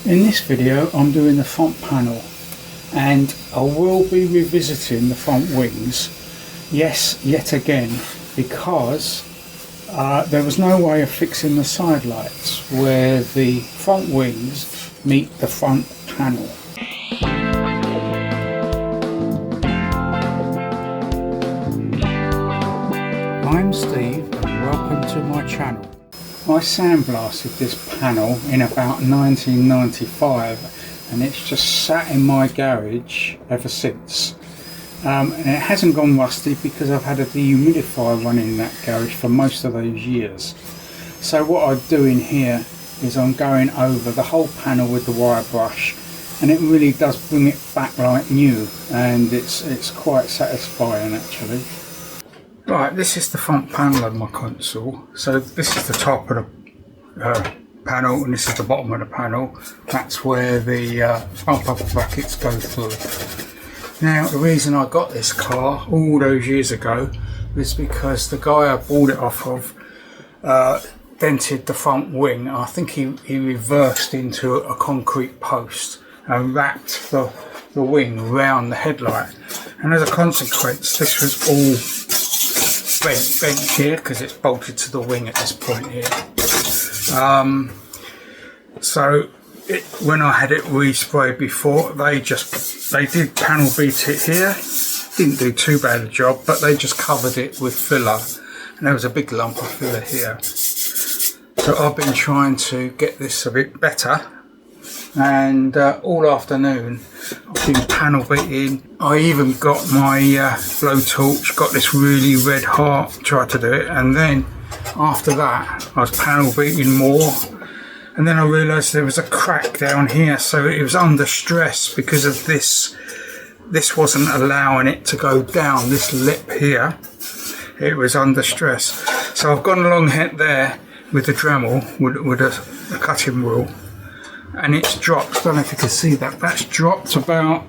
In this video I'm doing the front panel, and I will be revisiting the front wings, yes, yet again, because there was no way of fixing the side lights where the front wings meet the front panel. I'm Steve and welcome to my channel. I sandblasted this panel in about 1995 and it's just sat in my garage ever since. And it hasn't gone rusty because I've had a dehumidifier running in that garage for most of those years. So what I'm doing here is I'm going over the whole panel with the wire brush, and it really does bring it back like new, and it's quite satisfying actually. Right, this is the front panel of my Consul. So this is the top of the panel and this is the bottom of the panel. That's where the bumper brackets go through. Now the reason I got this car all those years ago was because the guy I bought it off of dented the front wing. I think he reversed into a concrete post and wrapped the wing around the headlight, and as a consequence this was all bent here because it's bolted to the wing at this point here. So when I had it resprayed before, they did panel beat it here. Didn't do too bad a job, but they just covered it with filler, and there was a big lump of filler here. So I've been trying to get this a bit better, and all afternoon I've been panel beating. I even got my blowtorch, got this really red heart, tried to do it, and then after that I was panel beating more, and then I realised there was a crack down here, so it was under stress because of this wasn't allowing it to go down, this lip here, it was under stress. So I've gone along there with the Dremel, with a cutting wheel, and it's dropped, I don't know if you can see that, that's dropped about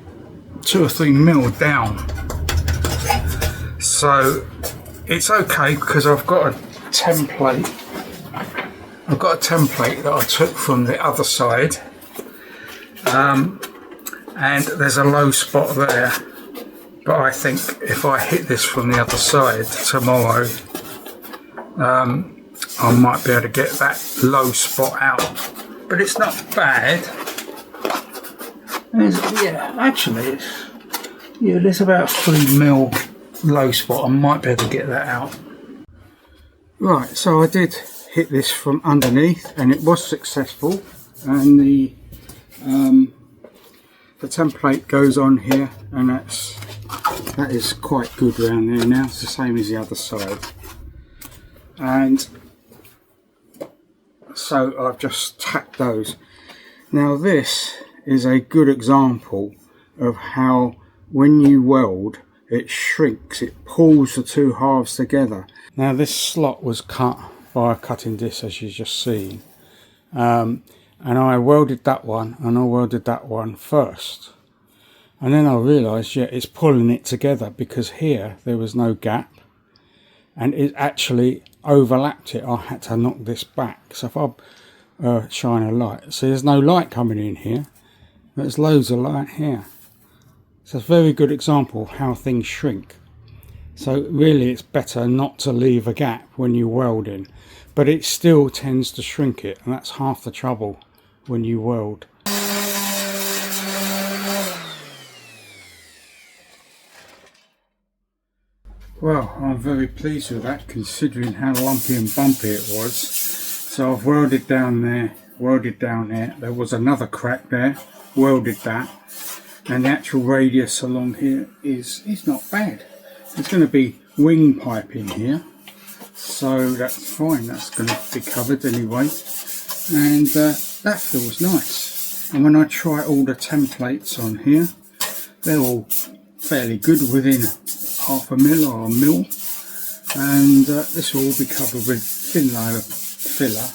2 or 3 mil down. So it's okay because I've got a template that I took from the other side, and there's a low spot there, but I think if I hit this from the other side tomorrow, I might be able to get that low spot out. But it's not bad. There's about 3 mil low spot. I might be able to get that out. Right, so I did hit this from underneath and it was successful, and the template goes on here, and that is quite good around there now. It's the same as the other side, and so I've just tacked those. Now this is a good example of how when you weld it shrinks, it pulls the two halves together. Now this slot was cut by a cutting disc, as you just seen, and I welded that one and I welded that one first, and then I realised, yeah, it's pulling it together because here there was no gap and it actually overlapped it. I had to knock this back. So if I shine a light, see there's no light coming in here, there's loads of light here. So it's a very good example of how things shrink. So really it's better not to leave a gap when you're welding, but it still tends to shrink it, and that's half the trouble when you weld. Well, I'm very pleased with that considering how lumpy and bumpy it was. So I've welded down there, welded down there, there was another crack there, welded that, and the actual radius along here is not bad. There's going to be wing pipe in here, so that's fine, that's going to be covered anyway, and that feels nice. And when I try all the templates on here, they're all fairly good, within half a mil or a mil, and this will all be covered with thin layer of filler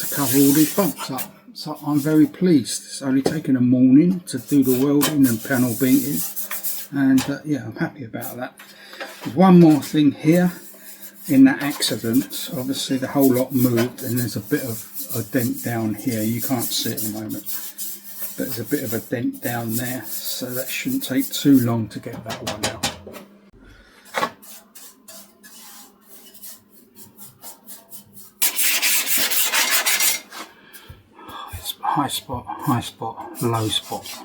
to cover all these bumps up. So I'm very pleased. It's only taken a morning to do the welding and panel beating, and yeah, I'm happy about that. There's one more thing here. In that accident, obviously the whole lot moved and there's a bit of a dent down here. You can't see it at the moment, but there's a bit of a dent down there, so that shouldn't take too long to get that one out. It's high spot, low spot.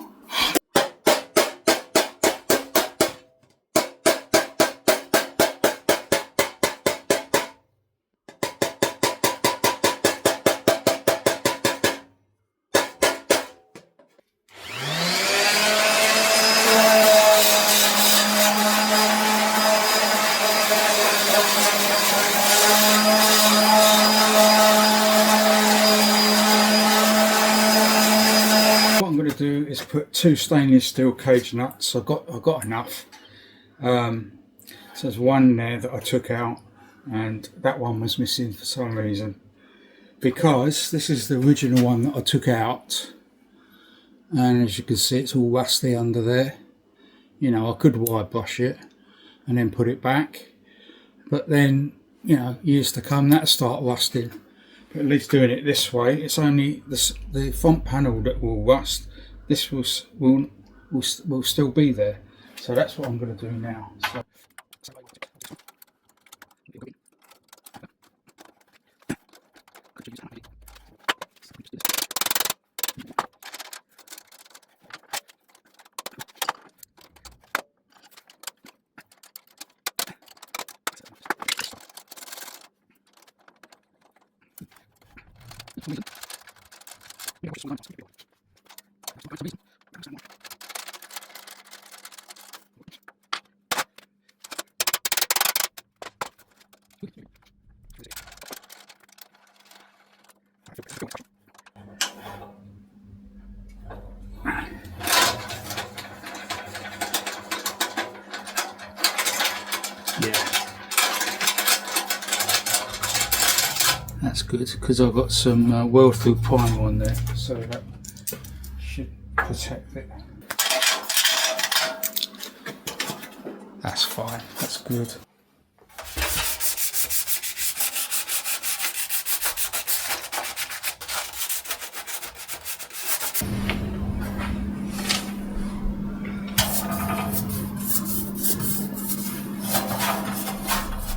Do is put 2 stainless steel cage nuts. I've got enough. So there's one there that I took out, and that one was missing for some reason, because this is the original one that I took out, and as you can see it's all rusty under there. You know, I could wire brush it and then put it back, but then, you know, years to come that'll start rusting. But at least doing it this way, it's only the front panel that will rust. This will still be there, so that's what I'm going to do now. So. That's good, because I've got some weld through primer on there, so that should protect it. That's fine, that's good.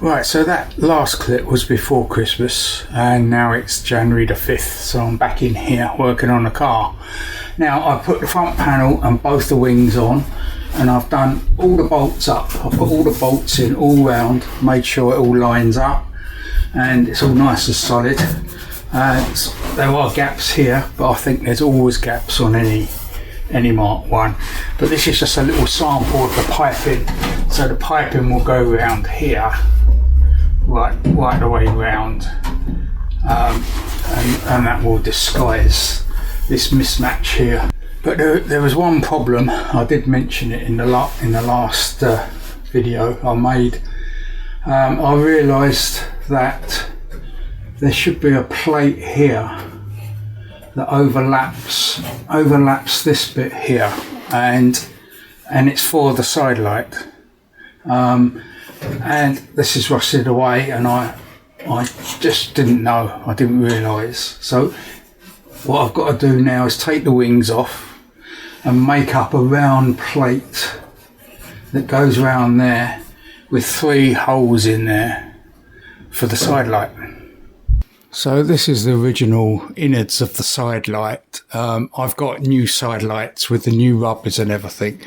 Right, so that last clip was before Christmas, and now it's January the 5th, so I'm back in here working on the car. Now I put the front panel and both the wings on, and I've done all the bolts up. I've put all the bolts in all round, made sure it all lines up, and it's all nice and solid. There are gaps here, but I think there's always gaps on any Mark 1. But this is just a little sample of the piping. So the piping will go around here, right the way round, and that will disguise this mismatch here. But there was one problem. I did mention it in the last video I made. I realised that there should be a plate here that overlaps this bit here, and it's for the side light. And this is rusted away, and I just didn't know, I didn't realise. So what I've got to do now is take the wings off and make up a round plate that goes around there with 3 holes in there for the side light. So this is the original innards of the side light. I've got new side lights with the new rubbers and everything,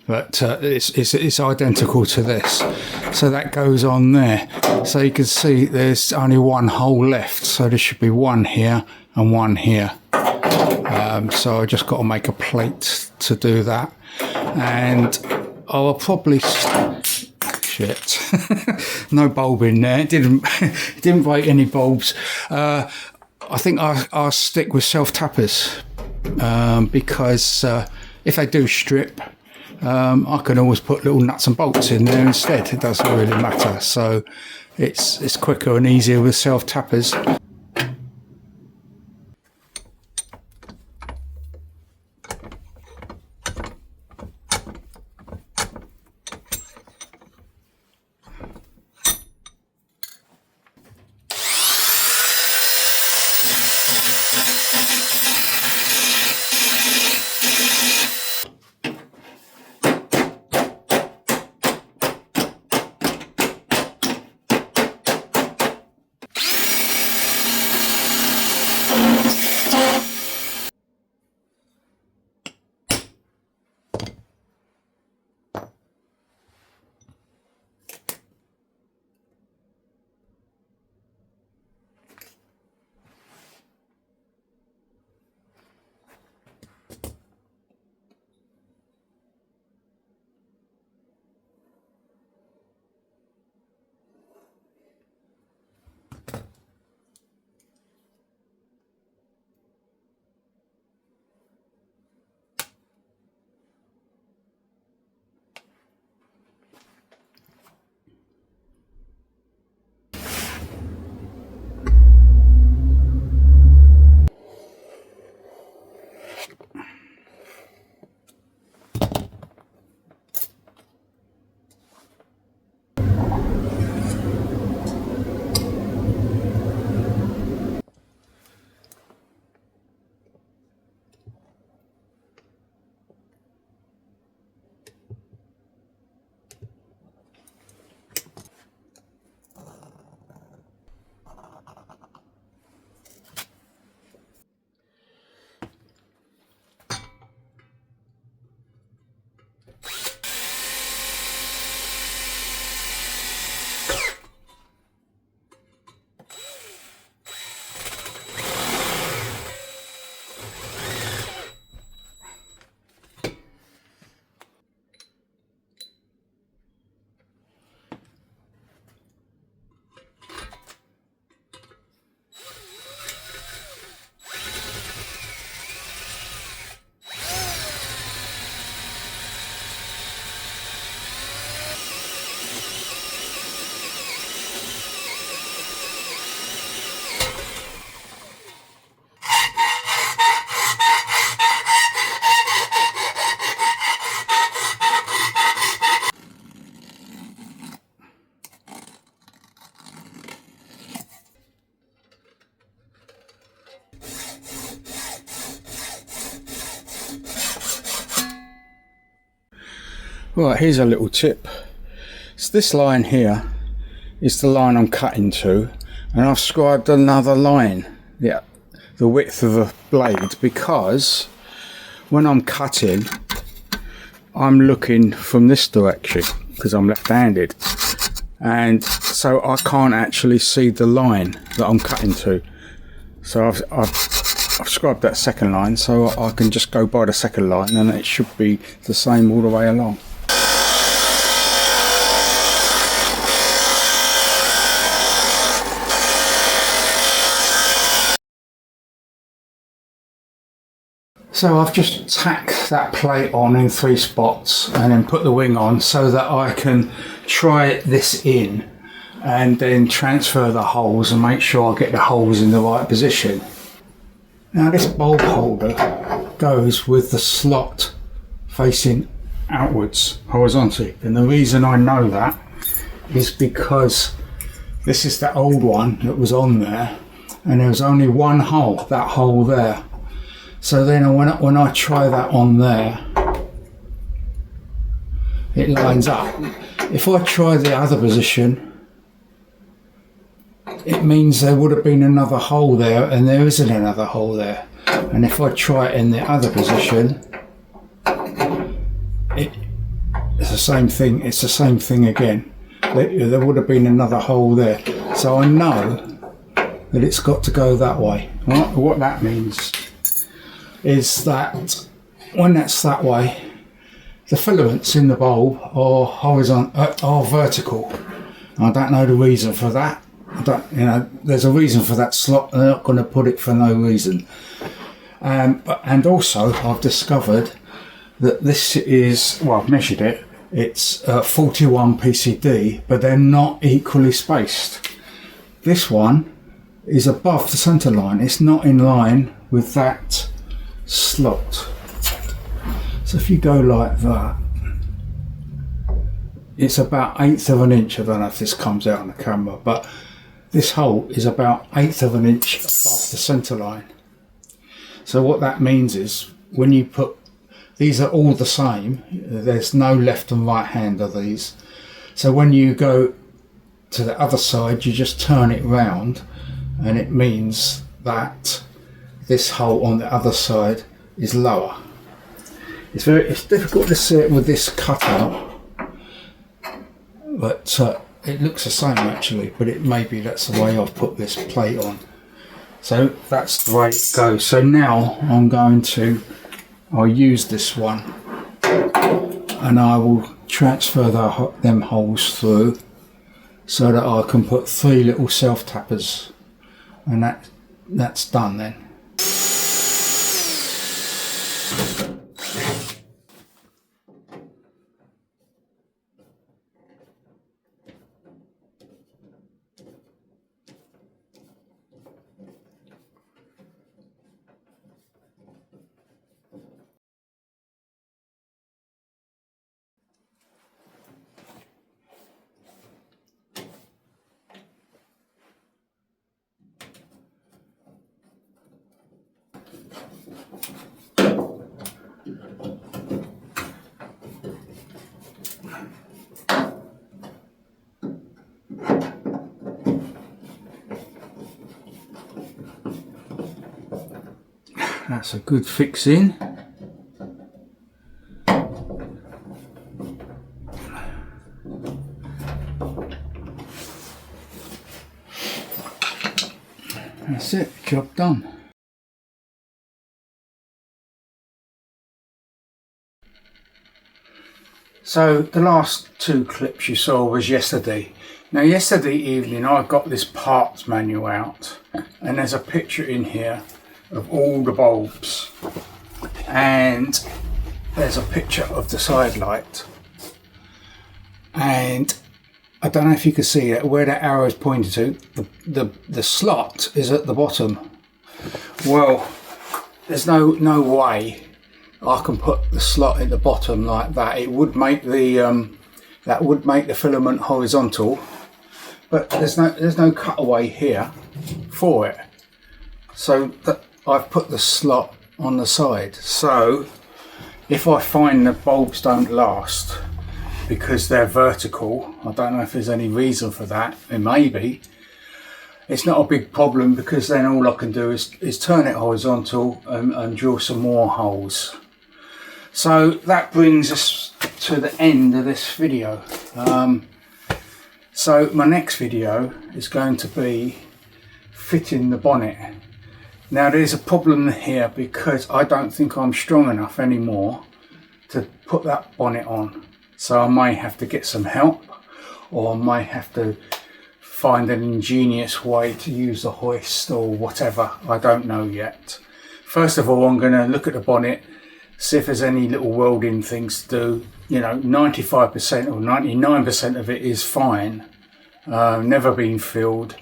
but it's identical to this. So that goes on there. So you can see there's only 1 hole left. So there should be 1 here and 1 here. So I just got to make a plate to do that. And I will probably... Shit. No bulb in there. It didn't break any bulbs. I think I'll stick with self-tappers, because if they do strip, I can always put little nuts and bolts in there instead. It doesn't really matter. So it's quicker and easier with self-tappers. Right, here's a little tip. So this line here is the line I'm cutting to, and I've scribed another line, yeah, the width of the blade, because when I'm cutting I'm looking from this direction because I'm left-handed, and so I can't actually see the line that I'm cutting to. So I've scribed that second line so I can just go by the second line, and it should be the same all the way along. So I've just tacked that plate on in 3 spots and then put the wing on so that I can try this in and then transfer the holes and make sure I get the holes in the right position. Now this bulb holder goes with the slot facing outwards horizontally, and the reason I know that is because this is the old one that was on there, and there was only one hole, that hole there. So then when I try that on there, it lines up. If I try the other position, it means there would have been another hole there, and there isn't another hole there. And if I try it in the other position, it's the same thing. It's the same thing again. There would have been another hole there. So I know that it's got to go that way. What that means is that when that's that way, the filaments in the bulb are vertical. I don't know the reason for that. There's a reason for that slot. They're not going to put it for no reason. And also, I've discovered that this is, well, I've measured it. It's 41 PCD, but they're not equally spaced. This one is above the centre line. It's not in line with that slot. So if you go like that, it's about 1/8 of an inch. I don't know if this comes out on the camera, but this hole is about 1/8 of an inch above the centre line. So what that means is when you put, these are all the same, there's no left and right hand of these. So when you go to the other side, you just turn it round, and it means that this hole on the other side is lower. It's difficult to see it with this cutout, but it looks the same actually, but it maybe that's the way I've put this plate on. So that's the way it goes. So now I'll use this one, and I will transfer them holes through so that I can put 3 little self tappers, and that's done then. That's a good fix in. That's it, job done. So the last 2 clips you saw was yesterday. Now yesterday evening I got this parts manual out, and there's a picture in here of all the bulbs, and there's a picture of the side light, and I don't know if you can see it where the arrow is pointed to. The slot is at the bottom. Well, there's no way I can put the slot at the bottom like that. It would make the filament horizontal, but there's no cutaway here for it. So I've put the slot on the side. So if I find the bulbs don't last, because they're vertical. I don't know if there's any reason for that. It may be. It's not a big problem because then all I can do is turn it horizontal and drill some more holes. So that brings us to the end of this video. So my next video is going to be fitting the bonnet. Now there's a problem here because I don't think I'm strong enough anymore to put that bonnet on. So I may have to get some help, or I may have to find an ingenious way to use the hoist or whatever. I don't know yet. First of all, I'm going to look at the bonnet, see if there's any little welding things to do. You know, 95% or 99% of it is fine. Never been filled.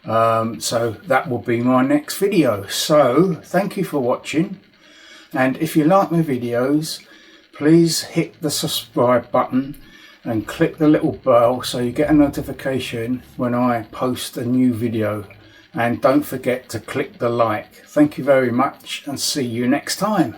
So that will be my next video. So thank you for watching, and if you like my videos, please hit the subscribe button and click the little bell so you get a notification when I post a new video, and don't forget to click the like. Thank you very much, and see you next time.